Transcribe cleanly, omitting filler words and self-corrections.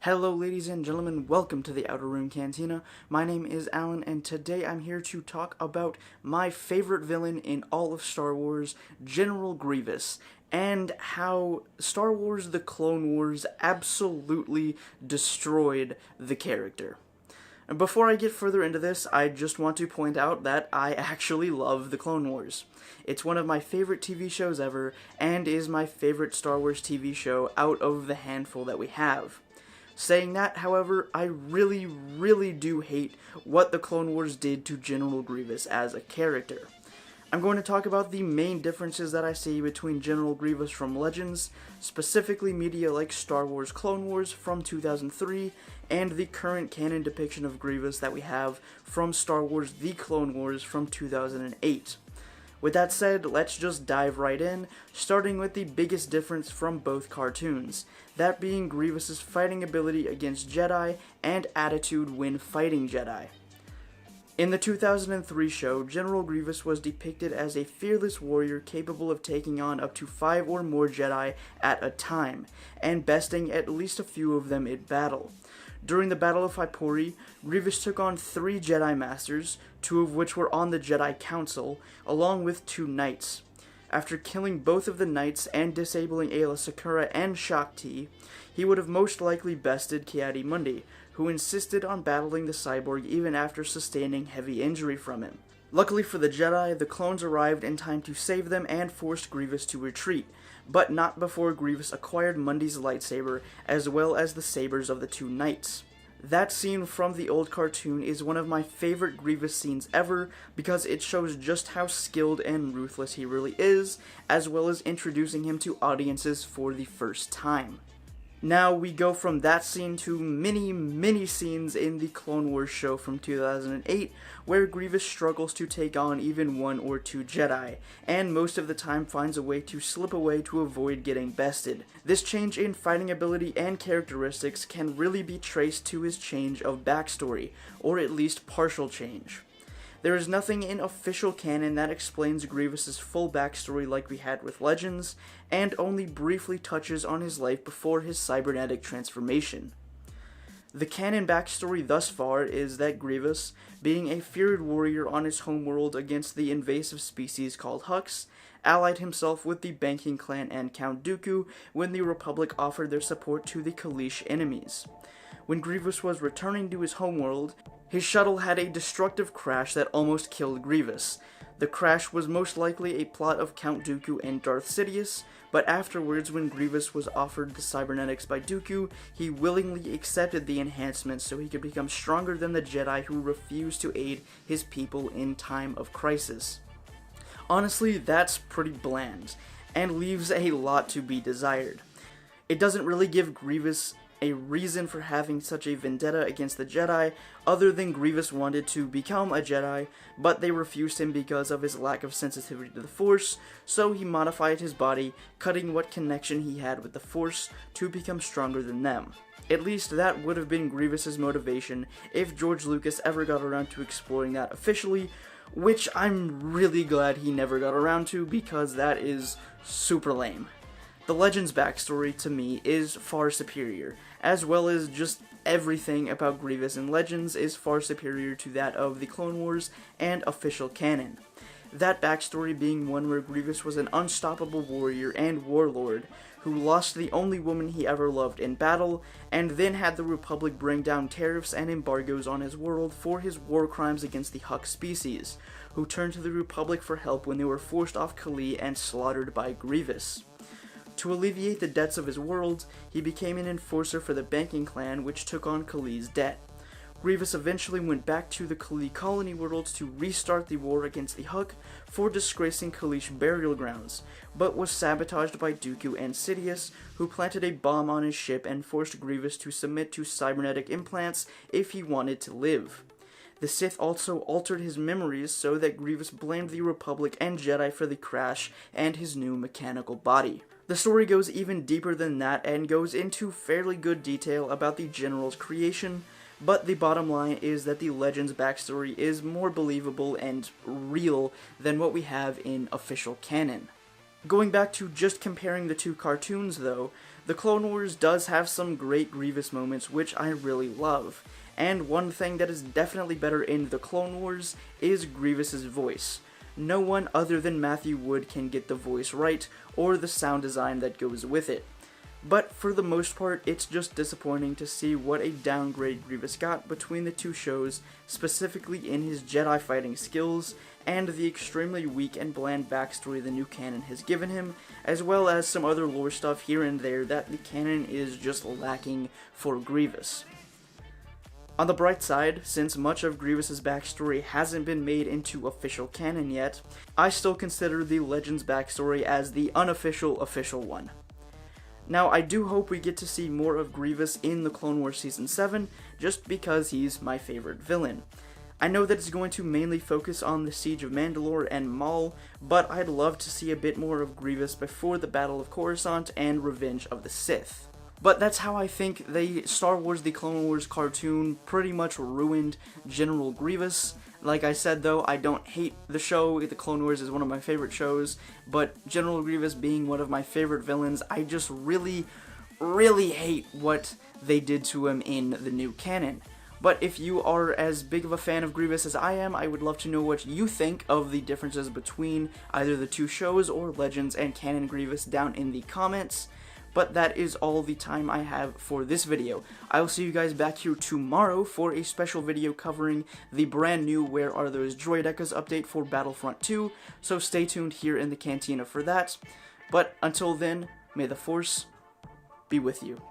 Hello ladies and gentlemen, welcome to the Outer Rim Cantina. My name is Alan, and today I'm here to talk about my favorite villain in all of Star Wars, General Grievous, and how Star Wars The Clone Wars absolutely destroyed the character. And before I get further into this, I just want to point out that I actually love The Clone Wars. It's one of my favorite TV shows ever, and is my favorite Star Wars TV show out of the handful that we have. Saying that, however, I really do hate what the Clone Wars did to General Grievous as a character. I'm going to talk about the main differences that I see between General Grievous from Legends, specifically media like Star Wars Clone Wars from 2003, and the current canon depiction of Grievous that we have from Star Wars The Clone Wars from 2008. With that said, let's just dive right in, starting with the biggest difference from both cartoons, that being Grievous's fighting ability against Jedi and attitude when fighting Jedi. In the 2003 show, General Grievous was depicted as a fearless warrior capable of taking on up to 5 or more Jedi at a time, and besting at least a few of them in battle. During the Battle of Beaterie, Grievous took on 3 Jedi Masters, 2 of which were on the Jedi Council, along with 2 Knights. After killing both of the Knights and disabling Aayla Secura and Shaak Ti, he would have most likely bested Ki-Adi-Mundi, who insisted on battling the cyborg even after sustaining heavy injury from him. Luckily for the Jedi, the clones arrived in time to save them and forced Grievous to retreat, but not before Grievous acquired Mundi's lightsaber, as well as the sabers of the 2 Knights. That scene from the old cartoon is one of my favorite Grievous scenes ever, because it shows just how skilled and ruthless he really is, as well as introducing him to audiences for the first time. Now we go from that scene to many scenes in the Clone Wars show from 2008, where Grievous struggles to take on even 1 or 2 Jedi, and most of the time finds a way to slip away to avoid getting bested. This change in fighting ability and characteristics can really be traced to his change of backstory, or at least partial change. There is nothing in official canon that explains Grievous's full backstory like we had with Legends, and only briefly touches on his life before his cybernetic transformation. The canon backstory thus far is that Grievous, being a feared warrior on his homeworld against the invasive species called Hux, allied himself with the Banking Clan and Count Dooku when the Republic offered their support to the Kaleesh enemies. When Grievous was returning to his homeworld, his shuttle had a destructive crash that almost killed Grievous. The crash was most likely a plot of Count Dooku and Darth Sidious, but afterwards when Grievous was offered the cybernetics by Dooku, he willingly accepted the enhancements so he could become stronger than the Jedi who refused to aid his people in time of crisis. Honestly, that's pretty bland, and leaves a lot to be desired. It doesn't really give Grievous a reason for having such a vendetta against the Jedi, other than Grievous wanted to become a Jedi, but they refused him because of his lack of sensitivity to the Force, so he modified his body, cutting what connection he had with the Force to become stronger than them. At least that would have been Grievous's motivation if George Lucas ever got around to exploring that officially, which I'm really glad he never got around to, because that is super lame. The Legends backstory, to me, is far superior, as well as just everything about Grievous in Legends is far superior to that of the Clone Wars and official canon. That backstory being one where Grievous was an unstoppable warrior and warlord who lost the only woman he ever loved in battle, and then had the Republic bring down tariffs and embargoes on his world for his war crimes against the Hux species, who turned to the Republic for help when they were forced off Kalee and slaughtered by Grievous. To alleviate the debts of his world, he became an enforcer for the Banking Clan, which took on Kalee's debt. Grievous eventually went back to the Kalee colony worlds to restart the war against the Hux for disgracing Kaleesh burial grounds, but was sabotaged by Dooku and Sidious, who planted a bomb on his ship and forced Grievous to submit to cybernetic implants if he wanted to live. The Sith also altered his memories so that Grievous blamed the Republic and Jedi for the crash and his new mechanical body. The story goes even deeper than that and goes into fairly good detail about the General's creation, but the bottom line is that the Legends backstory is more believable and real than what we have in official canon. Going back to just comparing the 2 cartoons though, The Clone Wars does have some great Grievous moments which I really love, and one thing that is definitely better in The Clone Wars is Grievous's voice. No one other than Matthew Wood can get the voice right, or the sound design that goes with it. But for the most part, it's just disappointing to see what a downgrade Grievous got between the two shows, specifically in his Jedi fighting skills, and the extremely weak and bland backstory the new canon has given him, as well as some other lore stuff here and there that the canon is just lacking for Grievous. On the bright side, since much of Grievous's backstory hasn't been made into official canon yet, I still consider the Legends backstory as the unofficial official one. Now, I do hope we get to see more of Grievous in the Clone Wars Season 7, just because he's my favorite villain. I know that it's going to mainly focus on the Siege of Mandalore and Maul, but I'd love to see a bit more of Grievous before the Battle of Coruscant and Revenge of the Sith. But that's how I think the Star Wars The Clone Wars cartoon pretty much ruined General Grievous. Like I said though, I don't hate the show. The Clone Wars is one of my favorite shows, but General Grievous being one of my favorite villains, I just really hate what they did to him in the new canon. But if you are as big of a fan of Grievous as I am, I would love to know what you think of the differences between either the two shows or Legends and canon Grievous down in the comments. But that is all the time I have for this video. I will see you guys back here tomorrow for a special video covering the brand new Where Are Those Droidekas update for Battlefront 2, so stay tuned here in the Cantina for that. But until then, may the Force be with you.